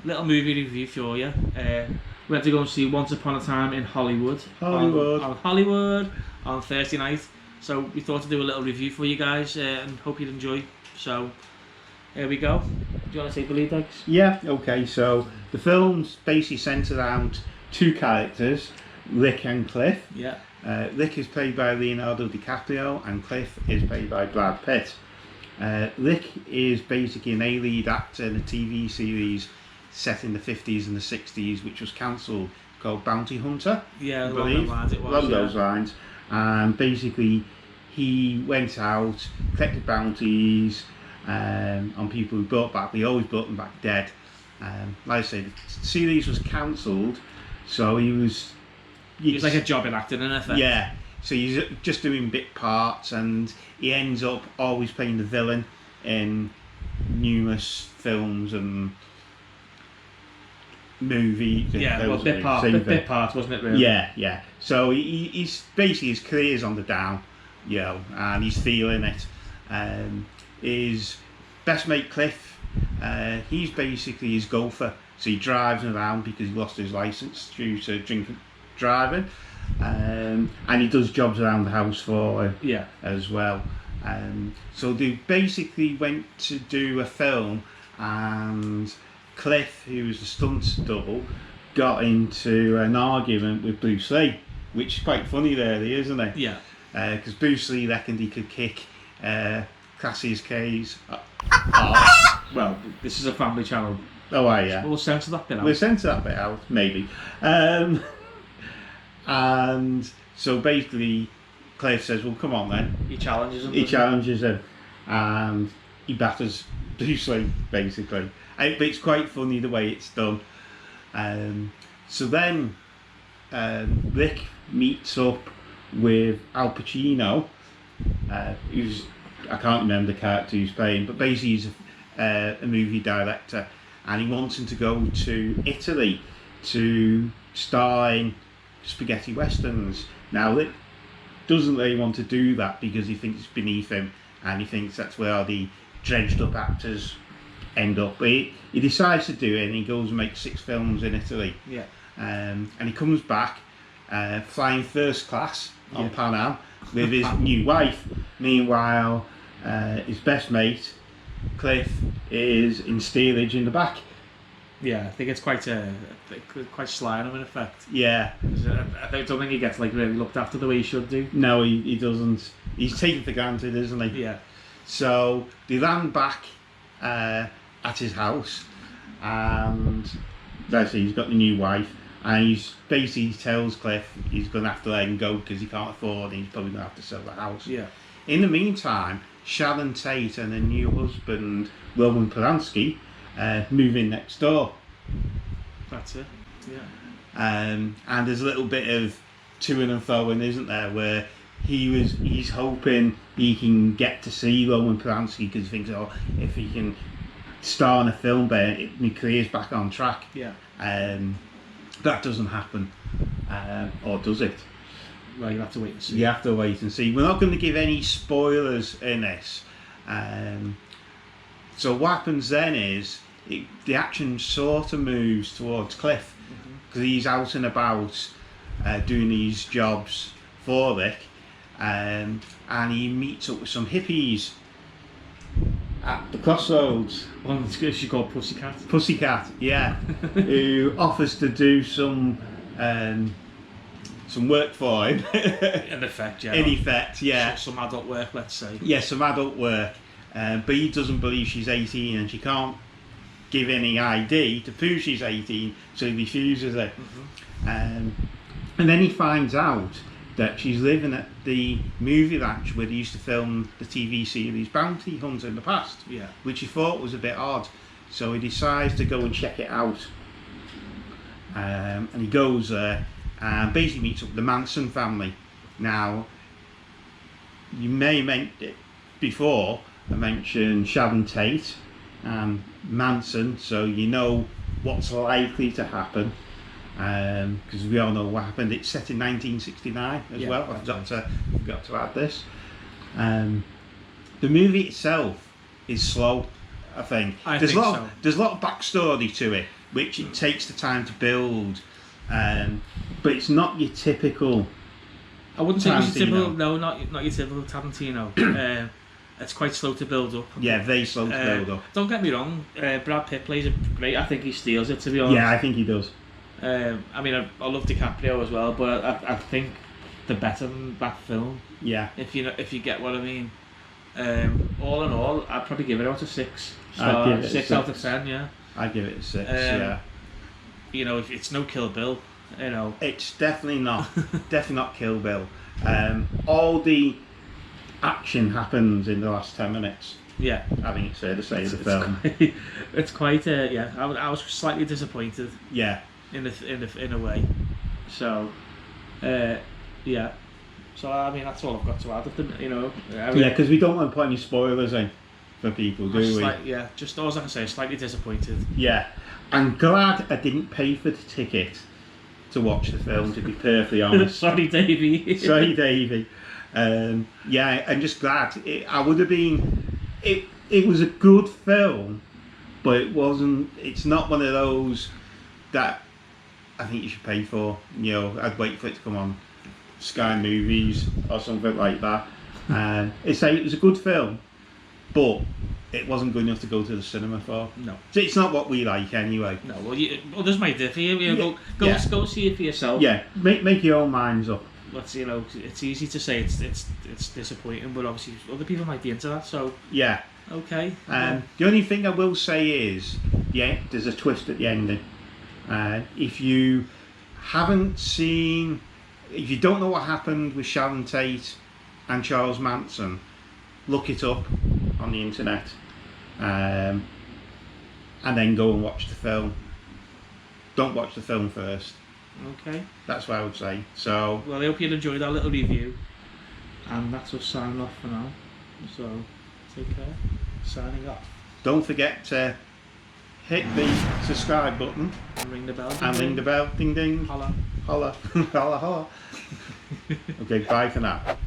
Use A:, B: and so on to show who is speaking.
A: little movie review for you. We had to go and see Once Upon a Time in Hollywood. On Hollywood on Thursday night. So we thought to do a little review for you guys and hope you'd enjoy. So here we go. Do you want to take the lead, Dex?
B: Yeah, okay, so the film's basically centred around two characters, Rick and Cliff.
A: Yeah.
B: Rick is played by Leonardo DiCaprio and Cliff is played by Brad Pitt. Rick is basically an A-lead actor in a TV series set in the 50s and the 60s, which was cancelled, called Bounty Hunter.
A: Yeah, along those lines it was.
B: Along those lines. And basically, he went out, collected bounties on people who brought back. He always brought them back dead. Like I say, the series was cancelled, so he was
A: like a jobbing actor in effect.
B: Yeah. So he's just doing bit parts, and he ends up always playing the villain in numerous films and movies.
A: Yeah, well, bit part, wasn't it, really?
B: Yeah. So he's basically, his career's on the down, and he's feeling it. His best mate Cliff, he's basically his golfer. So he drives around because he lost his licence due to drinking driving. And he does jobs around the house for him as well. So they basically went to do a film, and Cliff, who was the stunt double, got into an argument with Bruce Lee, which is quite funny really, isn't it?
A: Yeah.
B: Because Bruce Lee reckoned he could kick Cassie's K's.
A: Well, this is a family channel.
B: Oh, yeah.
A: We'll censor that bit out.
B: We'll censor that bit out, maybe. And so basically, Cliff says, well, come on then.
A: He challenges him.
B: And he batters Bruce Lee, basically. But it's quite funny the way it's done. So then Rick meets up with Al Pacino, who's, I can't remember the character he's playing, but basically he's a movie director, and he wants him to go to Italy to star in spaghetti westerns. Now Rick doesn't really want to do that because he thinks it's beneath him, and he thinks that's where the dredged up actors end up. But he decides to do it, and he goes and makes 6 films in Italy.
A: Yeah.
B: And he comes back flying first class on Pan Am with his new wife. Meanwhile, his best mate Cliff is in steerage in the back.
A: Yeah, I think it's quite sly on him in effect.
B: Yeah.
A: I don't think he gets really looked after the way he should do.
B: No, he doesn't. He's taken for granted, isn't he?
A: Yeah.
B: So they land back at his house, and that's it, he's got the new wife, and he's basically tells Cliff he's going to have to let him go because he can't afford it. He's probably going to have to sell the house.
A: Yeah.
B: In the meantime, Sharon Tate and her new husband Roman Polanski move in next door.
A: That's it. Yeah.
B: And there's a little bit of to-ing and throwing, isn't there, where he's hoping he can get to see Roman Polanski because he thinks, if he can star in a film, my career's back on track.
A: Yeah.
B: That doesn't happen, or does it?
A: Well, you have to wait and see.
B: You have to wait and see. We're not going to give any spoilers in this. So what happens then is the action sort of moves towards Cliff because he's out and about doing these jobs for Rick, and he meets up with some hippies at the crossroads.
A: One she's called Pussycat.
B: Pussycat, yeah, who offers to do some work for him.
A: In effect, yeah.
B: In effect, yeah.
A: Some adult work, let's say.
B: Yeah, some adult work. But he doesn't believe she's 18 and she can't give any ID to prove she's 18, so he refuses it. And then he finds out that she's living at the movie ranch where they used to film the TV series Bounty Hunter in the past, which he thought was a bit odd. So he decides to go and check it out. And he goes there and basically meets up with the Manson family. Now, you may have mentioned it before, I mentioned Sharon Tate and Manson, so you know what's likely to happen, because we all know what happened. It's set in 1969 as well. I've got to add this. The movie itself is slow, I think. There's a lot of backstory to it, which it takes the time to build, but it's not your typical.
A: I wouldn't say it's your typical.
B: Tarantino.
A: No, not your typical Tarantino. It's quite slow to build up.
B: Yeah, very slow to build up.
A: Don't get me wrong. Brad Pitt plays it great. I think he steals it, to be honest.
B: Yeah, I think he does.
A: I mean, I love DiCaprio as well, but I think they're better than that film.
B: Yeah.
A: If you get what I mean. All in all, I'd probably give it out a 6.
B: I'd give it a
A: 6 out of 10. Yeah.
B: I'd give it a 6. Yeah.
A: You know, if it's no Kill Bill, you know.
B: It's definitely not. Definitely not Kill Bill. All the action happens in the last 10 minutes.
A: Yeah.
B: I think it's fair to say the film.
A: It's quite. Yeah. I was slightly disappointed.
B: Yeah.
A: In a way. So. Yeah. So I mean, that's all I've got to add. You know.
B: Yeah, because we don't want to put any spoilers in for people, do we?
A: Yeah. Just all I can say, slightly disappointed.
B: Yeah. I'm glad I didn't pay for the ticket to watch the film, to be perfectly honest.
A: Sorry, Davey.
B: Sorry, Davey. Yeah, I'm just glad. I would have been. It was a good film, but it wasn't. It's not one of those that I think you should pay for. You know, I'd wait for it to come on Sky Movies or something like that. It was a good film, but it wasn't good enough to go to the cinema for.
A: No.
B: So it's not what we like anyway.
A: No. Well, others might differ. You know, go see it for yourself.
B: Yeah, make your own minds up.
A: But you know, it's easy to say it's disappointing, but obviously other people might be into that. So
B: yeah.
A: Okay.
B: The only thing I will say is, there's a twist at the ending. If you haven't seen, if you don't know what happened with Sharon Tate and Charles Manson, look it up on the internet, and then go and watch the film. Don't watch the film first.
A: Okay.
B: That's what I would say. So.
A: Well, I hope you enjoyed our little review, and that's us signing off for now. So, take care. Signing off.
B: Don't forget to hit the subscribe button
A: and ring the bell.
B: Ring the bell. Ding ding.
A: Holla.
B: Holla. Holla holla. Okay, bye for now.